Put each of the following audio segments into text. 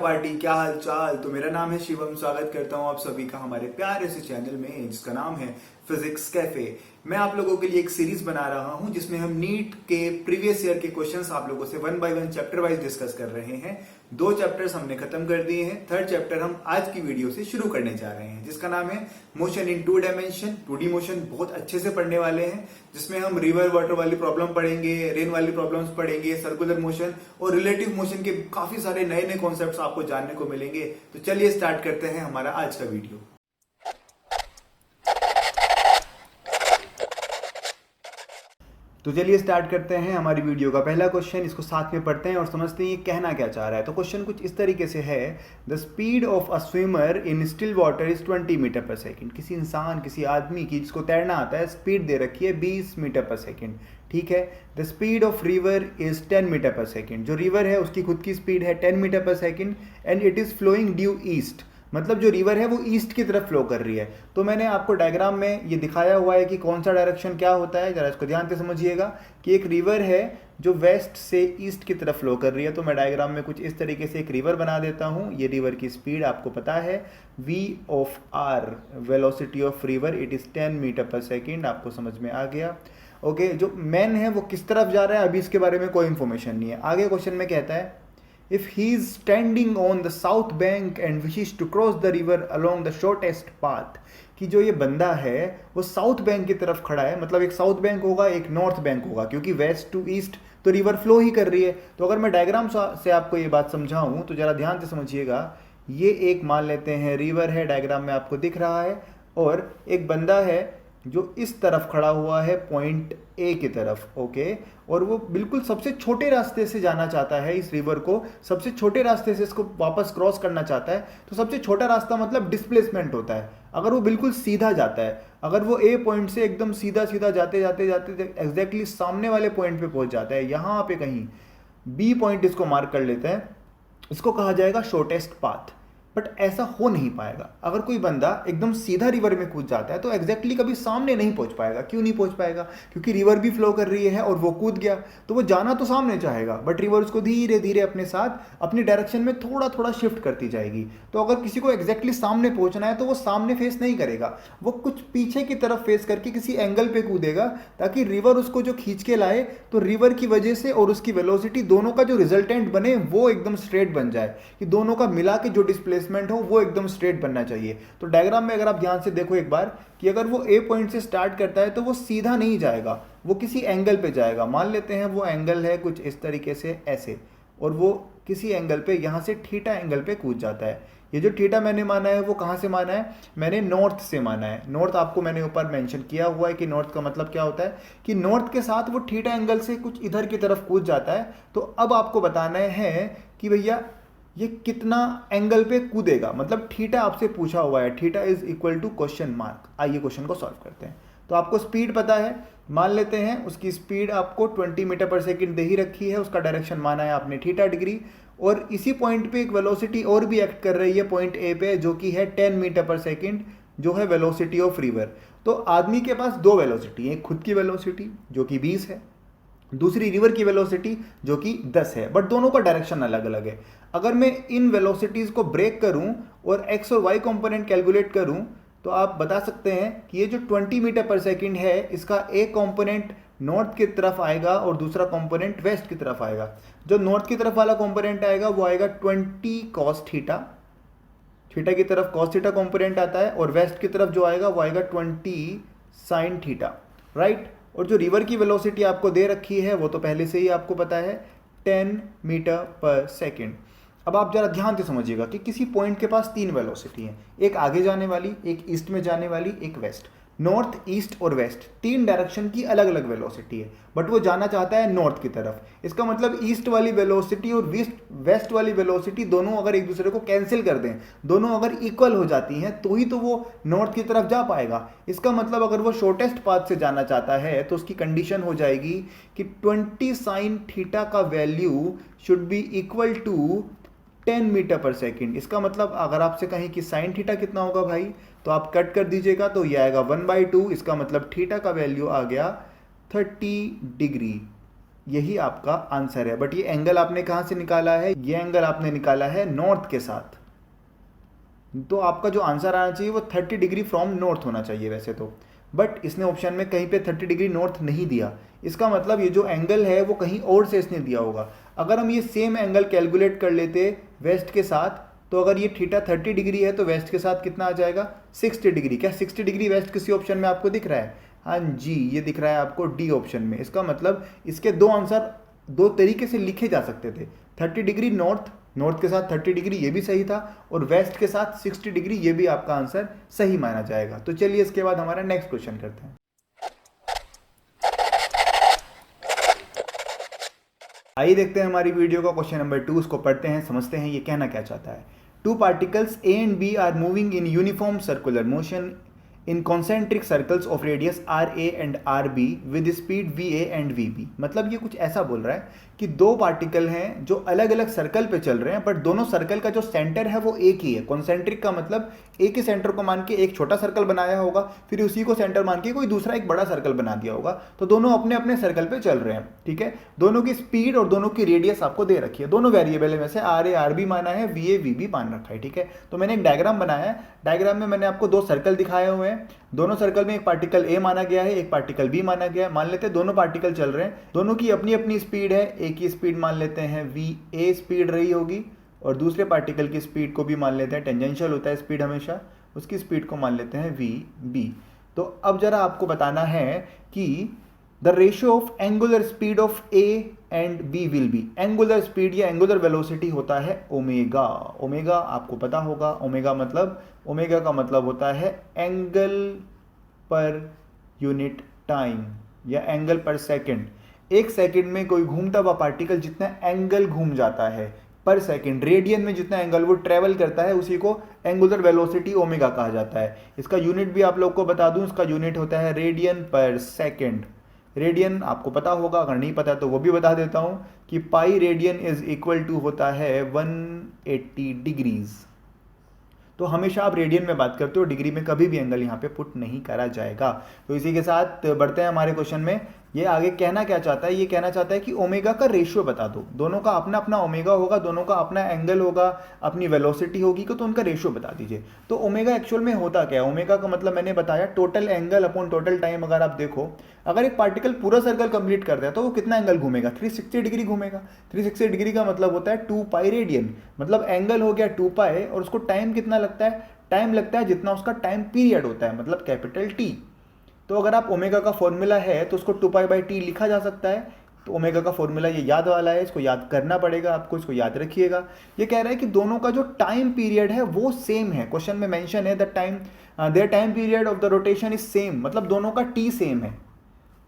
Party, क्या हाल चाल। तो मेरा नाम है शिवम, स्वागत करता हूं आप सभी का हमारे प्यारे से चैनल में जिसका नाम है फिजिक्स कैफे। मैं आप लोगों के लिए एक सीरीज बना रहा हूं जिसमें हम नीट के प्रीवियस ईयर के क्वेश्चंस आप लोगों से 1 बाय 1 चैप्टर वाइज डिस्कस कर रहे हैं। 2 चैप्टर्स हमने खत्म कर दिए हैं, थर्ड चैप्टर हम आज की वीडियो से शुरू करने जा रहे हैं जिसका नाम है motion in 2 dimension. 2D motion बहुत अच्छे से पढ़ने वाले हैं जिसमें हम रिवर वाटर वाली प्रॉब्लम पढ़ेंगे, रेन वाली प्रॉब्लम्स पढ़ेंगे, सर्कुलर मोशन और रिलेटिव मोशन के काफी सारे नए नए कॉन्सेप्ट्स आपको जानने को मिलेंगे। तो चलिए स्टार्ट करते हैं हमारा आज का वीडियो। तो चलिए स्टार्ट करते हैं हमारी वीडियो का पहला क्वेश्चन। इसको साथ में पढ़ते हैं और समझते हैं ये कहना क्या चाह रहा है। तो क्वेश्चन कुछ इस तरीके से है, the speed of a swimmer in still water is 20 metre per second. किसी इंसान, किसी आदमी की जिसको तैरना आता है, स्पीड दे रखी है 20 मीटर पर सेकेंड, ठीक है। The speed of river is 10 metre per second. जो रिवर है उसकी खुद की स्पीड है 10 metre per second and it is flowing due east. मतलब जो रिवर है वो ईस्ट की तरफ फ्लो कर रही है। तो मैंने आपको डायग्राम में ये दिखाया हुआ है कि कौन सा डायरेक्शन क्या होता है, जरा इसको ध्यान से समझिएगा कि एक रिवर है जो वेस्ट से ईस्ट की तरफ फ्लो कर रही है। तो मैं डायग्राम में कुछ इस तरीके से एक रिवर बना देता हूँ। ये रिवर की स्पीड आपको पता है v of r, velocity of river, it is 10 metre per second. आपको समझ में आ गया। ओके, जो मैन है वो किस तरफ जा रहा है अभी इसके बारे में कोई इंफॉर्मेशन नहीं है। आगे क्वेश्चन में कहता है, if he is standing on the south bank and wishes to cross the river along the shortest path, कि जो ये बंदा है वो साउथ बैंक की तरफ खड़ा है। मतलब एक साउथ बैंक होगा, एक नॉर्थ बैंक होगा, क्योंकि वेस्ट टू ईस्ट तो रिवर फ्लो ही कर रही है। तो अगर मैं डायग्राम से आपको ये बात समझाऊं तो जरा ध्यान से समझिएगा। ये एक मान लेते हैं रिवर है, डायग्राम में आपको दिख रहा है, और एक बंदा है जो इस तरफ खड़ा हुआ है पॉइंट ए की तरफ। ओके, और वो बिल्कुल सबसे छोटे रास्ते से जाना चाहता है इस रिवर को, सबसे छोटे रास्ते से इसको वापस क्रॉस करना चाहता है। तो सबसे छोटा रास्ता मतलब डिस्प्लेसमेंट होता है। अगर वो बिल्कुल सीधा जाता है, अगर वो ए पॉइंट से एकदम सीधा सीधा जाते जाते जाते एग्जैक्टली सामने वाले पॉइंट पे पहुंच जाता है, यहाँ पे कहीं बी पॉइंट इसको मार्क कर लेते हैं, इसको कहा जाएगा शॉर्टेस्ट पाथ। बट ऐसा हो नहीं पाएगा। अगर कोई बंदा एकदम सीधा रिवर में कूद जाता है तो एग्जैक्टली कभी सामने नहीं पहुंच पाएगा। क्यों नहीं पहुंच पाएगा? क्योंकि रिवर भी फ्लो कर रही है और वो कूद गया तो वो जाना तो सामने चाहेगा, बट रिवर उसको धीरे धीरे अपने साथ अपनी डायरेक्शन में थोड़ा थोड़ा शिफ्ट करती जाएगी। तो अगर किसी को एग्जैक्टली सामने पहुंचना है तो वो सामने फेस नहीं करेगा, वो कुछ पीछे की तरफ फेस करके किसी एंगल पे कूदेगा ताकि रिवर उसको जो खींच के लाए तो रिवर की वजह से और उसकी वेलोसिटी दोनों का जो रिजल्टेंट बने वो एकदम स्ट्रेट बन जाए, कि दोनों का मिला के जो डिस्प्लेसमेंट हो वो एकदम स्ट्रेट बनना चाहिए। तो डायग्राम में अगर आप ध्यान से देखो एक बार कि अगर वो ए पॉइंट से स्टार्ट करता है तो वो सीधा नहीं जाएगा, वो किसी एंगल पे जाएगा। मान लेते हैं वो एंगल है कुछ इस तरीके से ऐसे, और वो किसी एंगल पे यहाँ से थीटा एंगल पे कूद जाता है। ये जो थीटा मैंने माना है वो कहाँ से माना है? मैंने नॉर्थ से माना है। नॉर्थ आपको मैंने ऊपर मेंशन किया हुआ है कि नॉर्थ का मतलब क्या होता है, कि नॉर्थ के साथ वो थीटा एंगल से कुछ इधर की तरफ कूद जाता है। तो अब आपको बताना है कि भैया ये कितना एंगल पे कूदेगा, मतलब थीटा आपसे पूछा हुआ है, theta is equal to question mark. आइए क्वेश्चन को सॉल्व करते हैं। तो आपको स्पीड पता है, मान लेते हैं उसकी स्पीड आपको 20 मीटर पर सेकेंड दे ही रखी है, उसका डायरेक्शन माना है आपने थीटा डिग्री, और इसी पॉइंट पे एक वेलोसिटी और भी एक्ट कर रही है पॉइंट ए पे जो कि है 10 मीटर पर सेकेंड, जो है वेलोसिटी ऑफ रिवर। तो आदमी के पास 2 वेलोसिटी है, एक खुद की वेलोसिटी जो कि 20 है, दूसरी रिवर की वेलोसिटी जो कि 10 है, बट दोनों का डायरेक्शन अलग अलग है। अगर मैं इन वेलोसिटीज को ब्रेक करूं और एक्स और वाई कंपोनेंट कैलकुलेट करूं तो आप बता सकते हैं कि ये जो 20 मीटर पर सेकेंड है इसका एक कंपोनेंट नॉर्थ की तरफ आएगा और दूसरा कंपोनेंट वेस्ट की तरफ आएगा। जो नॉर्थ की तरफ वाला कंपोनेंट आएगा वो आएगा 20 कॉस थीटा, थीटा की तरफ कॉस थीटा कंपोनेंट आता है, और वेस्ट की तरफ जो आएगा वो आएगा 20 साइन थीटा, राइट। और जो रिवर की वेलोसिटी आपको दे रखी है वो तो पहले से ही आपको पता है 10 मीटर पर सेकेंड। अब आप जरा ध्यान से समझिएगा कि किसी पॉइंट के पास 3 वेलोसिटी है, एक आगे जाने वाली, एक ईस्ट में जाने वाली, एक वेस्ट। नॉर्थ, ईस्ट और वेस्ट 3 डायरेक्शन की अलग अलग वेलोसिटी है, बट वो जाना चाहता है नॉर्थ की तरफ। इसका मतलब ईस्ट वाली वेलोसिटी और वेस्ट वाली वेलोसिटी दोनों अगर एक दूसरे को कैंसिल कर दें, दोनों अगर इक्वल हो जाती हैं तो ही तो वो नॉर्थ की तरफ जा पाएगा। इसका मतलब अगर वो शॉर्टेस्ट पाथ से जाना चाहता है तो उसकी कंडीशन हो जाएगी कि 20 साइन थीटा का value should be equal to 10 metre per second. इसका मतलब अगर आपसे कहें कि साइन थीटा कितना होगा भाई, तो आप कट कर दीजिएगा तो ये आएगा 1/2। इसका मतलब थीटा का वैल्यू आ गया 30 डिग्री। यही आपका आंसर है। बट ये एंगल आपने कहाँ से निकाला है? ये एंगल आपने निकाला है नॉर्थ के साथ, तो आपका जो आंसर आना चाहिए वो 30 डिग्री फ्रॉम नॉर्थ होना चाहिए वैसे तो। बट इसने ऑप्शन में कहीं पे 30 डिग्री नॉर्थ नहीं दिया, इसका मतलब ये जो एंगल है वो कहीं और से इसने दिया होगा। अगर हम ये सेम एंगल कैलकुलेट कर लेते वेस्ट के साथ, तो अगर ये थीटा 30 डिग्री है तो वेस्ट के साथ कितना आ जाएगा? 60 डिग्री। क्या 60 डिग्री वेस्ट किसी ऑप्शन में आपको दिख रहा है? हाँ जी, ये दिख रहा है आपको डी ऑप्शन में। इसका मतलब इसके दो आंसर दो तरीके से लिखे जा सकते थे। 30 डिग्री नॉर्थ, नॉर्थ के साथ 30 डिग्री ये भी सही था, और वेस्ट के साथ 60 डिग्री ये भी आपका आंसर सही माना जाएगा। तो चलिए इसके बाद हमारा नेक्स्ट क्वेश्चन करते हैं। आइए देखते हैं हमारी वीडियो का क्वेश्चन नंबर 2, उसको पढ़ते हैं, समझते हैं ये कहना क्या चाहता है। Two particles A and B are moving in uniform circular motion in concentric circles of radius R A and R B with speed V A and V B. मतलब ये कुछ ऐसा बोल रहा है कि दो पार्टिकल हैं जो अलग अलग सर्कल पे चल रहे हैं, बट दोनों सर्कल का जो सेंटर है वो एक ही है। कॉन्सेंट्रिक का मतलब एक ही सेंटर को मान के एक छोटा सर्कल बनाया होगा, फिर उसी को सेंटर मान के कोई दूसरा एक बड़ा सर्कल बना दिया होगा, तो दोनों अपने अपने सर्कल पे चल रहे हैं। ठीक है, दोनों की स्पीड और दोनों की रेडियस आपको दे रखी है, दोनों वेरिएबल में से आर ए आर बी माना है, वी ए वी बी मान रखा है। ठीक है, तो मैंने एक डायग्राम बनाया है, डायग्राम में मैंने आपको दो सर्कल दिखाए हुए हैं, दोनों सर्कल में एक पार्टिकल ए माना गया है, एक पार्टिकल बी माना गया है। मान लेते हैं दोनों पार्टिकल चल रहे हैं, दोनों की अपनी अपनी स्पीड है, एक की स्पीड मान लेते हैं वी ए स्पीड रही होगी, और दूसरे पार्टिकल की स्पीड को भी मान लेते हैं, टेंजेंशियल होता है स्पीड हमेशा, उसकी स्पीड को मान लेते हैं वी बी। तो अब जरा आपको बताना है कि the ratio of angular speed of A and B will be. Angular speed या एंगुलर वेलोसिटी होता है ओमेगा। ओमेगा आपको पता होगा, ओमेगा का मतलब होता है एंगल पर यूनिट टाइम या एंगल पर सेकंड। एक सेकंड में कोई घूमता हुआ पार्टिकल जितना एंगल घूम जाता है पर सेकंड, रेडियन में जितना एंगल वो ट्रेवल करता है, उसी को एंगुलर वेलोसिटी ओमेगा कहा जाता है। इसका यूनिट भी आप लोग को बता दूं, इसका यूनिट होता है रेडियन पर सेकंड। रेडियन आपको पता होगा, अगर नहीं पता तो वो भी बता देता हूं कि pi radian is equal to होता है 180 डिग्रीज। तो हमेशा आप रेडियन में बात करते हो, डिग्री में कभी भी एंगल यहाँ पे पुट नहीं करा जाएगा। तो इसी के साथ बढ़ते हैं हमारे क्वेश्चन में। ये आगे कहना क्या चाहता है? ये कहना चाहता है कि ओमेगा का रेशियो बता दो, दोनों का अपना अपना ओमेगा होगा, दोनों का अपना एंगल होगा, अपनी वेलोसिटी होगी, तो उनका रेशियो बता दीजिए। तो ओमेगा एक्चुअल में होता क्या है? ओमेगा का मतलब मैंने बताया total angle upon total time. अगर आप देखो, अगर एक पार्टिकल पूरा सर्कल कंप्लीट करता है तो वो कितना एंगल घूमेगा? 360 डिग्री घूमेगा। 360 डिग्री का मतलब होता है 2 पाई रेडियन, मतलब एंगल हो गया 2 पाई, और उसको टाइम कितना लगता है? टाइम लगता है जितना उसका टाइम पीरियड होता है, मतलब कैपिटल टी। तो अगर आप ओमेगा का फॉर्मूला है तो उसको 2 पाई बाई टी लिखा जा सकता है। तो ओमेगा का फॉर्मूला ये याद वाला है, इसको याद करना पड़ेगा आपको, इसको याद रखिएगा। ये कह रहा है कि दोनों का जो टाइम पीरियड है वो सेम है। क्वेश्चन में मेंशन है the time their time period of the rotation is same, मतलब दोनों का टी सेम है।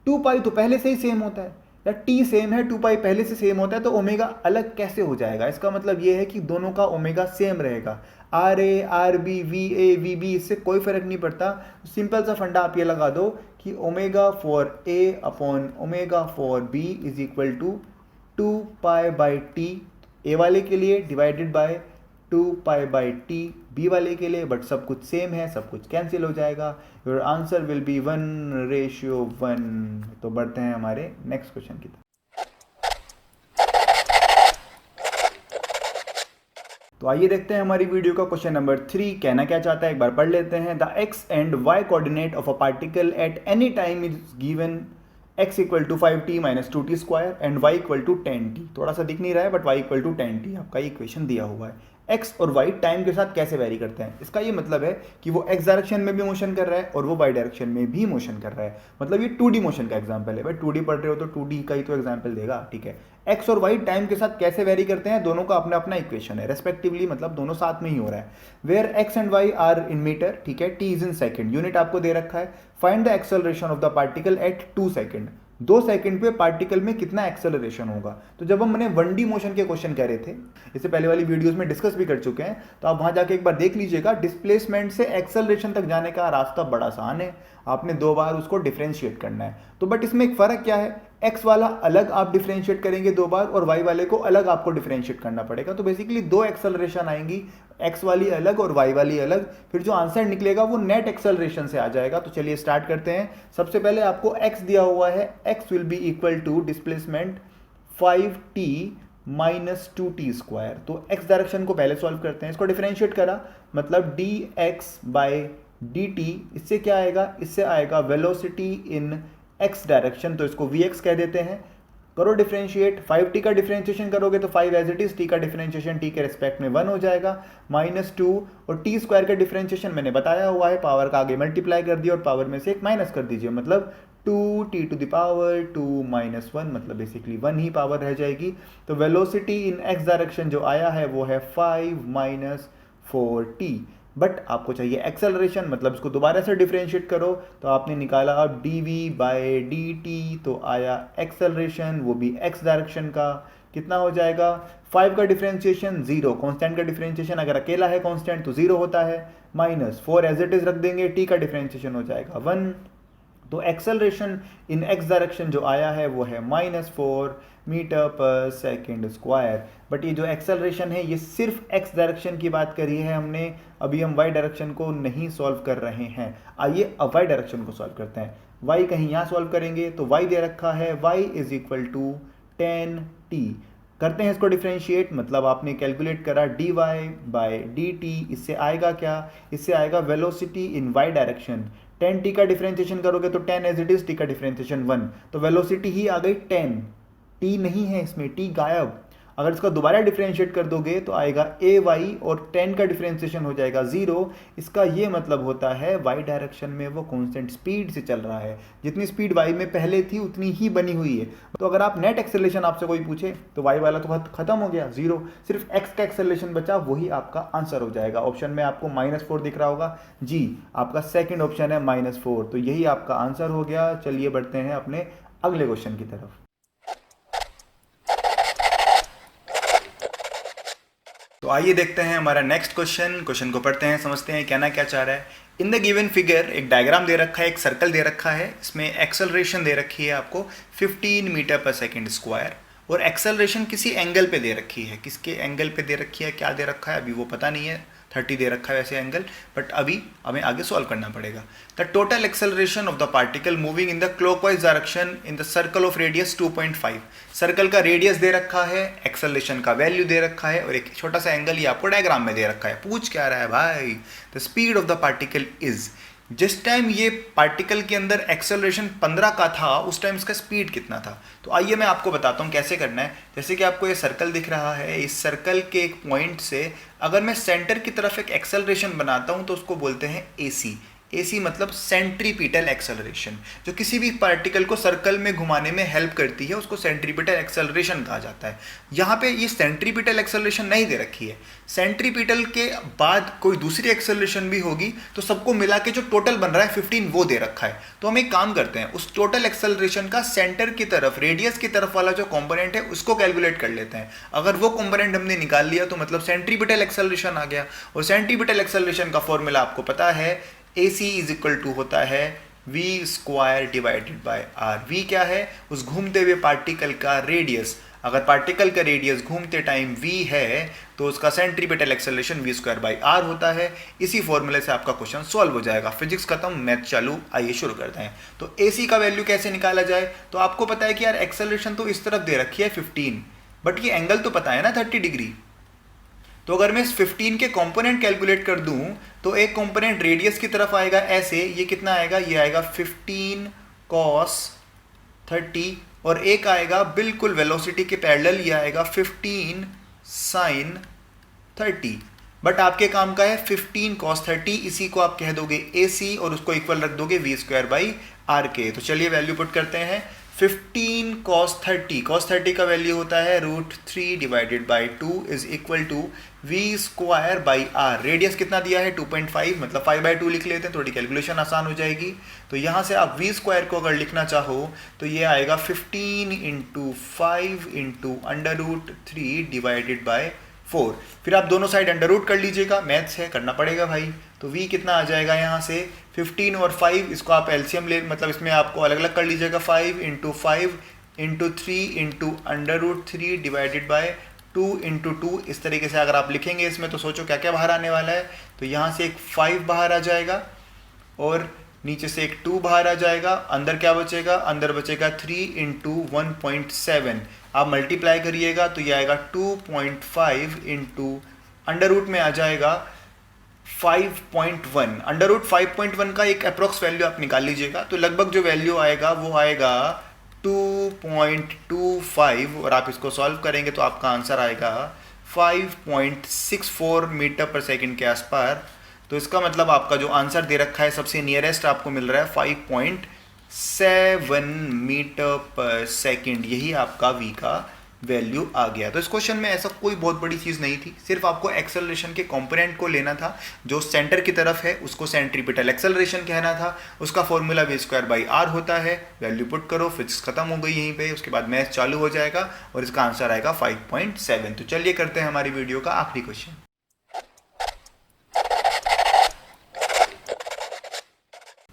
2 पाई तो पहले से ही सेम होता है, या टी सेम है, 2 पाई पहले से सेम होता है, तो ओमेगा अलग कैसे हो जाएगा? इसका मतलब ये है कि दोनों का ओमेगा सेम रहेगा। R A R B V A V B, इससे कोई फर्क नहीं पड़ता। सिंपल सा फंडा आप ये लगा दो कि omega for A upon omega for B is equal to 2 pi by T A वाले के लिए divided by 2 pi by T B वाले के लिए, बट सब कुछ सेम है, सब कुछ कैंसिल हो जाएगा। Your answer will be 1:1। तो बढ़ते हैं हमारे नेक्स्ट क्वेश्चन की तरफ। तो आइए देखते हैं हमारी वीडियो का क्वेश्चन नंबर 3 कहना क्या चाहता है, एक बार पढ़ लेते हैं। The X and Y coordinate of a particle at any time is given x equal to 5t minus 2t square and y equal to 10t। थोड़ा सा दिख नहीं रहा है, but y equal to 10t आपका ये इक्वेशन दिया हुआ है। x और y टाइम के साथ कैसे वेरी करते हैं? इसका ये मतलब है कि वो x डायरेक्शन में भी मोशन कर रहा है और वो y डायरेक्शन में भी मोशन कर रहा है। मतलब ये 2D मोशन का एग्जांपल है। भाई 2D पढ़ रहे हो तो 2D का ही तो एग्जांपल देगा। ठीक है, x और y टाइम के साथ कैसे वेरी करते हैं? दोनों का अपना अपना इक्वेशन है रेस्पेक्टिवली, मतलब दोनों साथ में ही हो रहा है। Where x and y are in metre, ठीक है, t is in second, unit आपको दे रखा है। Find the acceleration of the particle at 2 second. 2 second पे पार्टिकल में कितना एक्सेलरेशन होगा? तो जब हम 1D मोशन के क्वेश्चन कर रहे थे, इससे पहले वाली वीडियोस में डिस्कस भी कर चुके हैं, तो आप वहां जाके एक बार देख लीजिएगा। डिस्प्लेसमेंट से एक्सेलरेशन तक जाने का रास्ता बड़ा आसान है, आपने 2 बार उसको डिफरेंशिएट करना है। तो बट इसमें एक फ़र्क क्या है? x वाला अलग आप डिफरेंशिएट करेंगे 2 बार, और y वाले को अलग आपको डिफरेंशिएट करना पड़ेगा। तो बेसिकली 2 एक्सेलरेशन आएंगी, x वाली अलग और y वाली अलग। फिर जो आंसर निकलेगा वो नेट एक्सेलरेशन से आ जाएगा। तो चलिए स्टार्ट करते हैं। सबसे पहले आपको x दिया हुआ है, x will be equal to displacement 5t minus 2t²। तो x डायरेक्शन को पहले सॉल्व करते हैं, इसको डिफरेंशिएट करा मतलब dx बाय dt, इससे क्या आएगा, इससे आएगा वेलोसिटी इन x डायरेक्शन, तो इसको vx कह देते हैं। करो डिफरेंशिएट, 5t का डिफरेंशिएशन करोगे तो 5 एज इट इज, t का डिफरेंशिएशन t के रिस्पेक्ट में 1 हो जाएगा, -2 और t स्क्वायर का डिफरेंशिएशन मैंने बताया हुआ है, पावर का आगे मल्टीप्लाई कर दिया और पावर में से एक माइनस कर दीजिए, मतलब 2t टू द पावर 2 - 1, मतलब बेसिकली 1 ही पावर रह जाएगी। तो वेलोसिटी इन x डायरेक्शन जो आया है वो है 5 - 4t। बट आपको चाहिए एक्सेलरेशन, मतलब इसको दोबारा से डिफरेंशिएट करो, तो आपने निकाला अब dv बाय dt, तो आया एक्सेलरेशन वो भी x डायरेक्शन का, कितना हो जाएगा, 5 का डिफरेंशिएशन 0, कांस्टेंट का डिफरेंशिएशन अगर अकेला है कांस्टेंट तो 0 होता है, -4 एज इट इज रख देंगे, t का डिफरेंशिएशन हो जाएगा 1। तो एक्सेलरेशन इन x डायरेक्शन जो आया है वो है -4 metre per second square. But ये जो एक्सेलरेशन है ये सिर्फ x डायरेक्शन की बात करी है हमने, अभी हम y डायरेक्शन को नहीं सॉल्व कर रहे हैं। आइए अब y डायरेक्शन को सॉल्व करते हैं। y कहीं यहाँ सॉल्व करेंगे तो y दे रखा है y = 10t, करते हैं इसको डिफरेंशिएट, मतलब आपने कैलकुलेट करा dy बाय dt, इससे आएगा क्या, इससे आएगा वेलोसिटी इन y डायरेक्शन, 10t का डिफरेंशिएशन करोगे तो 10 एज इट इज, t का डिफरेंशिएशन 1, तो वेलोसिटी ही आ गई 10, t नहीं है इसमें, t गायब। अगर इसका दोबारा डिफरेंशिएट कर दोगे तो आएगा ay और 10 का डिफरेंशिएशन हो जाएगा 0। इसका ये मतलब होता है y डायरेक्शन में वो कांस्टेंट स्पीड से चल रहा है, जितनी स्पीड y में पहले थी उतनी ही बनी हुई है। तो अगर आप नेट एक्सेलरेशन आपसे कोई पूछे तो y वाला तो खत्म हो गया 0, सिर्फ x का एक्सेलरेशन बचा, वही आपका आंसर हो जाएगा। ऑप्शन में आपको -4 दिख रहा होगा जी, आपका सेकेंड ऑप्शन है -4, तो यही आपका आंसर हो गया। चलिए बढ़ते हैं अपने अगले क्वेश्चन की तरफ। तो आइए देखते हैं हमारा नेक्स्ट क्वेश्चन को पढ़ते हैं, समझते हैं कहना क्या चाह रहा है। इन द गिवन फिगर एक डायग्राम दे रखा है, एक सर्कल दे रखा है, इसमें एक्सेलरेशन दे रखी है आपको 15 मीटर पर सेकेंड स्क्वायर, और एक्सेलरेशन किसी एंगल पे दे रखी है, किसके एंगल पे दे रखी है, क्या दे रखा है अभी वो पता नहीं है, 30 दे रखा है वैसे एंगल, बट अभी हमें आगे सॉल्व करना पड़ेगा। The total acceleration of the particle moving in the clockwise direction in the circle of radius 2.5, circle का रेडियस दे रखा है, एक्सेलरेशन का वैल्यू दे रखा है, और एक छोटा सा एंगल ये आपको डायग्राम में दे रखा है। पूछ क्या रहा है भाई, the speed of the particle is, जिस टाइम ये पार्टिकल के अंदर एक्सेलरेशन 15 का था उस टाइम इसका स्पीड कितना था। तो आइए मैं आपको बताता हूँ कैसे करना है। जैसे कि आपको ये सर्कल दिख रहा है, इस सर्कल के एक पॉइंट से अगर मैं सेंटर की तरफ एक एक्सेलरेशन बनाता हूँ तो उसको बोलते हैं AC। AC मतलब सेंट्रीपिटल एक्सेलरेशन, जो किसी भी पार्टिकल को सर्कल में घुमाने में हेल्प करती है उसको सेंट्रीपिटल एक्सेलरेशन कहा जाता है। यहाँ पे ये सेंट्रीपिटल एक्सेलरेशन नहीं दे रखी है, सेंट्रीपिटल के बाद कोई दूसरी एक्सेलरेशन भी होगी तो सबको मिला के जो टोटल बन रहा है 15 वो दे रखा है। तो हम एक काम करते हैं, उस टोटल एक्सेलरेशन का सेंटर की तरफ, रेडियस की तरफ वाला जो कॉम्पोनेंट है उसको कैलकुलेट कर लेते हैं। अगर वो कॉम्पोनेंट हमने निकाल लिया तो मतलब सेंट्रीपिटल एक्सेलरेशन आ गया, और सेंट्रीपिटल एक्सेलरेशन का फॉर्मूला आपको पता है, AC = होता है v² divided by r। v क्या है, उस घूमते हुए पार्टिकल का रेडियस, अगर पार्टिकल का रेडियस घूमते टाइम v है तो उसका centripetal acceleration v² bye r होता है। इसी फॉर्मूले से आपका क्वेश्चन सॉल्व हो जाएगा। फिजिक्स खत्म, मैथ चालू, आइए शुरू करते हैं। तो AC का वैल्यू कैसे निकाला जाए, तो आपको पता है कि यार एक्सेलरेशन तो इस तरफ दे रखी है 15, बट ये एंगल तो पता है ना 30 डिग्री। तो अगर मैं इस 15 के कंपोनेंट कैलकुलेट कर दूं तो एक कंपोनेंट रेडियस की तरफ आएगा ऐसे, ये कितना आएगा, ये आएगा 15 cos 30, और एक आएगा बिल्कुल वेलोसिटी के पैरेलल, ये आएगा 15 sin 30। बट आपके काम का है 15 cos 30, इसी को आप कह दोगे AC और उसको इक्वल रख दोगे v² बाई r के। तो चलिए वैल्यू पुट करते हैं। 15 cos 30 का वैल्यू होता है √3 divided by 2 is equal to v² by r। Radius कितना दिया है 2.5, मतलब 5/2 लिख लेते हैं, थोड़ी कैलकुलेशन आसान हो जाएगी। तो यहाँ से आप v² को अगर लिखना चाहो तो ये आएगा 15 × 5 × √3 डिवाइडेड बाई 4। फिर आप दोनों साइड अंडर रूट कर लीजिएगा, मैथ्स है करना पड़ेगा भाई। तो v कितना आ जाएगा यहाँ से 15 और 5, इसको आप एलसीएम ले, मतलब इसमें आपको अलग अलग कर लीजिएगा, 5 × 5 × 3 × √3 डिवाइडेड बाय 2 × 2। इस तरीके से अगर आप लिखेंगे इसमें तो सोचो क्या क्या बाहर आने वाला है। तो यहाँ से एक 5 बाहर आ जाएगा, और नीचे से एक 2 बाहर आ जाएगा, अंदर क्या बचेगा, अंदर बचेगा 3 इंटू 1.7। आप मल्टीप्लाई करिएगा तो ये आएगा 2.5 इंटू अंडर रूट में आ जाएगा 5.1। अंडर रूट 5.1 का एक अप्रोक्स वैल्यू आप निकाल लीजिएगा, तो लगभग जो वैल्यू आएगा वो आएगा 2.25, और आप इसको सॉल्व करेंगे तो आपका आंसर आएगा 5.64 मीटर पर सेकंड के आसपास। तो इसका मतलब आपका जो आंसर दे रखा है सबसे नियरेस्ट आपको मिल रहा है 5.7 मीटर पर सेकंड, यही आपका v का वैल्यू आ गया। तो इस क्वेश्चन में ऐसा कोई बहुत बड़ी चीज़ नहीं थी, सिर्फ आपको एक्सेलरेशन के कंपोनेंट को लेना था, जो सेंटर की तरफ है उसको सेंट्रीपिटल एक्सेलरेशन कहना था। उसका फॉर्मूला v²/r होता है। वैल्यू पुट करो, फिजिक्स खत्म हो गई यहीं पे, उसके बाद मैथ चालू हो जाएगा और इसका आंसर आएगा 5.7। तो चलिए करते हैं हमारी वीडियो का आखिरी क्वेश्चन।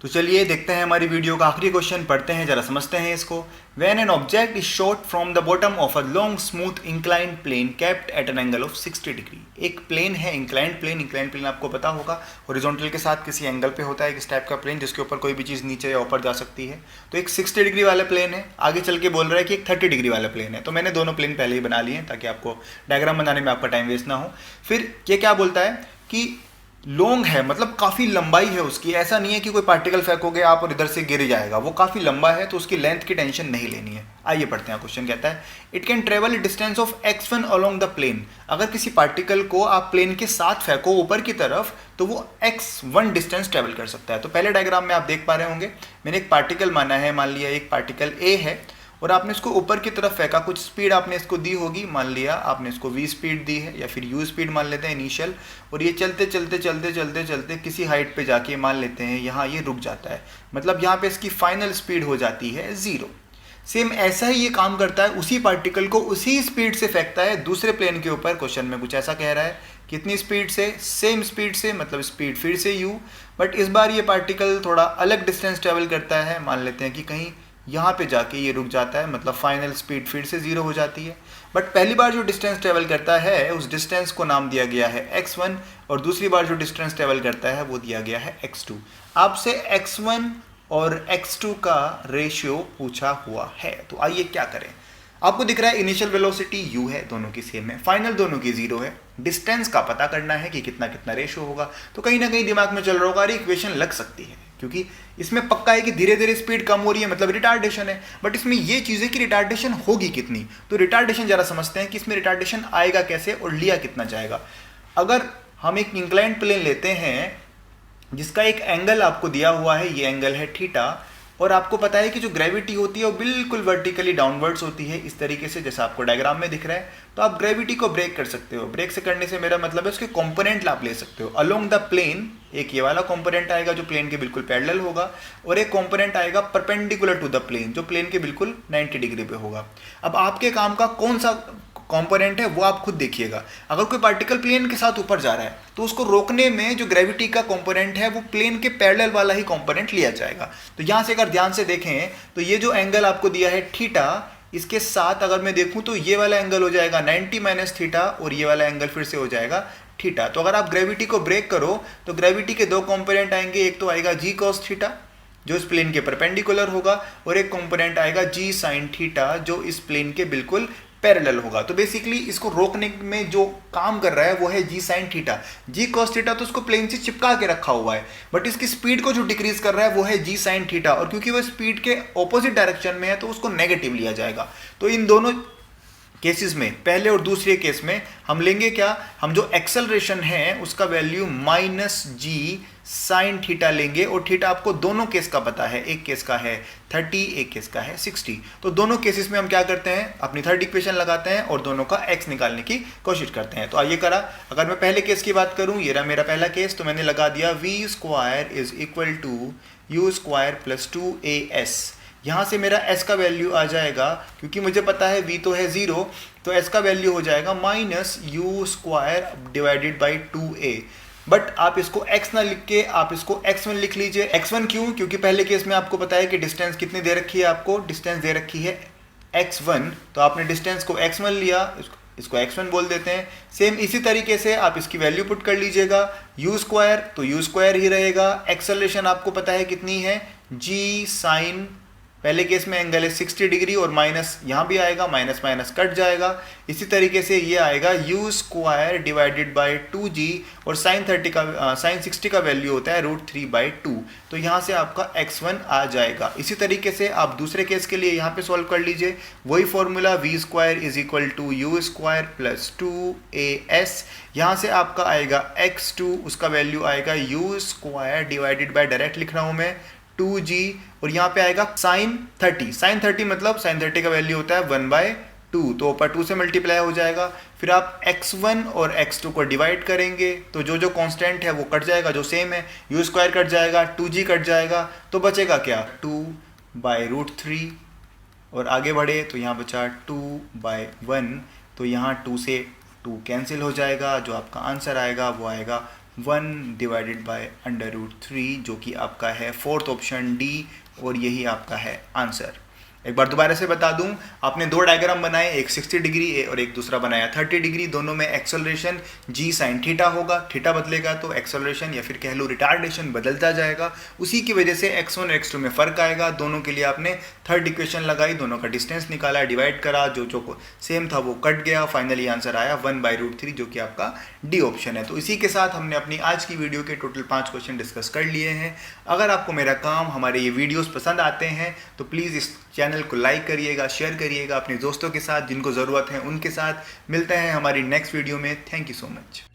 तो चलिए देखते हैं हमारी वीडियो का आखिरी क्वेश्चन, पढ़ते हैं, जरा समझते हैं इसको। When an object is shot from the bottom of a long smooth inclined plane kept at an angle of 60 degree। एक प्लेन है इंक्लाइंड प्लेन आपको पता होगा हॉरिजॉन्टल के साथ किसी एंगल पे होता है, इस टाइप का प्लेन जिसके ऊपर कोई भी चीज़ नीचे या ऊपर जा सकती है। तो एक 60 डिग्री वाला प्लेन है, आगे चल के बोल रहा है कि एक 30 डिग्री वाला प्लेन है। तो मैंने दोनों प्लेन पहले ही बना लिए हैं ताकि आपको डायग्राम बनाने में आपका टाइम वेस्ट ना हो। फिर ये क्या बोलता है कि लॉन्ग है, मतलब काफ़ी लंबाई है उसकी, ऐसा नहीं है कि कोई पार्टिकल फेंकोगे आप और इधर से गिर जाएगा, वो काफ़ी लंबा है तो उसकी लेंथ की टेंशन नहीं लेनी है। आइए पढ़ते हैं, क्वेश्चन कहता है it can travel distance of x1 along the plane. अगर किसी पार्टिकल को आप प्लेन के साथ फेंको ऊपर की तरफ तो वो x1 डिस्टेंस ट्रेवल कर सकता है। तो पहले डायग्राम में आप देख पा रहे होंगे, मैंने एक पार्टिकल माना है, मान लिया एक पार्टिकल a है और आपने इसको ऊपर की तरफ फेंका, कुछ स्पीड आपने इसको दी होगी, मान लिया आपने इसको v स्पीड दी है या फिर u स्पीड मान लेते हैं इनिशियल, और ये चलते चलते चलते चलते चलते किसी हाइट पे जाके मान लेते हैं यहाँ ये रुक जाता है, मतलब यहाँ पे इसकी फाइनल स्पीड हो जाती है 0। सेम ऐसा ही ये काम करता है, उसी पार्टिकल को उसी स्पीड से फेंकता है दूसरे प्लेन के ऊपर। क्वेश्चन में कुछ ऐसा कह रहा है, कितनी स्पीड से, सेम स्पीड से, मतलब स्पीड फिर से u, बट इस बार ये पार्टिकल थोड़ा अलग डिस्टेंस ट्रेवल करता है, मान लेते हैं कि कहीं यहाँ पे जाके ये रुक जाता है, मतलब फाइनल स्पीड फिर से 0 हो जाती है। बट पहली बार जो डिस्टेंस ट्रेवल करता है उस डिस्टेंस को नाम दिया गया है x1, और दूसरी बार जो डिस्टेंस ट्रेवल करता है वो दिया गया है x2। आपसे x1 और x2 का रेशियो पूछा हुआ है, तो आइए क्या करें। आपको दिख रहा है इनिशियल वेलोसिटी u है, दोनों की सेम है, फाइनल दोनों की 0 है, डिस्टेंस का पता करना है कि कितना कितना रेशियो होगा। तो कहीं ना कहीं दिमाग में चल रहा होगा अरे इक्वेशन लग सकती है, क्योंकि इसमें पक्का है कि धीरे धीरे स्पीड कम हो रही है, मतलब रिटार्डेशन है। बट इसमें ये चीज़ है कि रिटार्डेशन होगी कितनी, तो रिटार्डेशन जरा समझते हैं कि इसमें रिटार्डेशन आएगा कैसे और लिया कितना जाएगा। अगर हम एक इंक्लाइंड प्लेन लेते हैं जिसका एक एंगल आपको दिया हुआ है, ये एंगल है थीटा, और आपको पता है कि जो ग्रेविटी होती है वो बिल्कुल वर्टिकली डाउनवर्ड्स होती है, इस तरीके से जैसा आपको डायग्राम में दिख रहा है। तो आप ग्रेविटी को ब्रेक कर सकते हो, ब्रेक से करने से मेरा मतलब है उसके कंपोनेंट आप ले सकते हो। अलोंग द प्लेन एक ये वाला कंपोनेंट आएगा जो प्लेन के बिल्कुल पैरेलल होगा, और एक कंपोनेंट आएगा परपेंडिकुलर टू द प्लेन जो प्लेन के बिल्कुल 90 डिग्री पे होगा। अब आपके काम का कौन सा कंपोनेंट है वो आप खुद देखिएगा। अगर कोई पार्टिकल प्लेन के साथ ऊपर जा रहा है तो उसको रोकने में जो ग्रेविटी का कंपोनेंट है वो प्लेन के पैरेलल वाला ही कंपोनेंट लिया जाएगा। तो यहाँ से अगर ध्यान से देखें तो ये जो एंगल आपको दिया है थीटा, इसके साथ अगर मैं देखूं तो ये वाला एंगल हो जाएगा 90 माइनस थीटा, और ये वाला एंगल फिर से हो जाएगा थीटा। तो अगर आप ग्रेविटी को ब्रेक करो तो ग्रेविटी के दो कंपोनेंट आएंगे, एक तो आएगा जी कॉस थीटा जो इस प्लेन के परपेंडिकुलर होगा, और एक कंपोनेंट आएगा जी साइन थीटा जो इस प्लेन के बिल्कुल पैरेलल होगा। तो बेसिकली इसको रोकने में जो काम कर रहा है वो है जी साइन थीटा। जी कॉस थीटा तो उसको प्लेन से चिपका के रखा हुआ है, बट इसकी स्पीड को जो डिक्रीज कर रहा है वो है जी साइन थीटा, और क्योंकि वो स्पीड के ऑपोजिट डायरेक्शन में है तो उसको नेगेटिव लिया जाएगा। तो इन दोनों केसेस में, पहले और दूसरे केस में हम लेंगे क्या, हम जो एक्सेलरेशन है उसका वैल्यू माइनस जी साइन थीटा लेंगे, और थीटा आपको दोनों केस का पता है, एक केस का है 30, एक केस का है 60। तो दोनों केसेस में हम क्या करते हैं, अपनी थर्ड इक्वेशन लगाते हैं और दोनों का x निकालने की कोशिश करते हैं। तो आइए करा, अगर मैं पहले केस की बात करूं, ये रहा मेरा पहला केस, तो मैंने लगा दिया v² is equal to u² plus 2as। यहाँ से मेरा s का वैल्यू आ जाएगा, क्योंकि मुझे पता है v तो है 0, तो s का वैल्यू हो जाएगा minus u² divided by 2a। But आप इसको x ना लिख के आप इसको x1 लिख लीजिए। x1 क्यों, क्योंकि पहले केस में आपको पता है कि डिस्टेंस कितनी दे रखी है, आपको डिस्टेंस दे रखी है x1, तो आपने डिस्टेंस को x1 लिया, इसको x1 बोल देते हैं। सेम इसी तरीके से आप इसकी वैल्यू पुट कर लीजिएगा, u स्क्वायर तो u स्क्वायर ही रहेगा। एक्सेलरेशन आपको पता है कितनी है, g साइन, पहले केस में एंगल है 60 डिग्री और माइनस यहाँ भी आएगा, माइनस माइनस कट जाएगा। इसी तरीके से ये आएगा u square divided by 2g और साइन 60 का वैल्यू होता है √3/2, तो यहाँ से आपका x1 आ जाएगा। इसी तरीके से आप दूसरे केस के लिए यहाँ पे सॉल्व कर लीजिए, वही formula v square is equal to u square plus 2as, यहाँ से आपका आएगा x2, उसका वैल्यू आएगा u square divided by, direct लिख रहा हूँ मैं, 2g और यहाँ पे आएगा साइन 30 मतलब साइन 30 का वैल्यू होता है 1/2, तो ऊपर 2 से मल्टीप्लाई हो जाएगा। फिर आप x1 और x2 को डिवाइड करेंगे तो जो जो कांस्टेंट है वो कट जाएगा, जो सेम है, u स्क्वायर कट जाएगा, 2g कट जाएगा, तो बचेगा क्या, 2/√3 और आगे बढ़े तो यहाँ बचा 2/1, तो यहाँ 2 से 2 कैंसिल हो जाएगा, जो आपका आंसर आएगा वो आएगा 1 डिवाइडेड बाय √3, जो कि आपका है फोर्थ ऑप्शन डी, और यही आपका है आंसर। एक बार दोबारा से बता दूं, आपने दो डायग्राम बनाए, एक 60 डिग्री और एक दूसरा बनाया 30 डिग्री, दोनों में एक्सेलरेशन g साइन थीटा होगा, थीटा बदलेगा तो एक्सेलरेशन या फिर कह लो रिटार्डेशन बदलता जाएगा, उसी की वजह से x1 और x2 में फ़र्क आएगा। दोनों के लिए आपने थर्ड इक्वेशन लगाई, दोनों का डिस्टेंस निकाला, डिवाइड करा, जो जो सेम था वो कट गया, फाइनली आंसर आया 1/√3, जो कि आपका डी ऑप्शन है। तो इसी के साथ हमने अपनी आज की वीडियो के टोटल 5 क्वेश्चन डिस्कस कर लिए हैं। अगर आपको मेरा काम, हमारे ये वीडियोज़ पसंद आते हैं तो प्लीज़ इस चैनल को लाइक करिएगा, शेयर करिएगा अपने दोस्तों के साथ, जिनको ज़रूरत है उनके साथ। मिलते हैं हमारी नेक्स्ट वीडियो में। Thank you so much.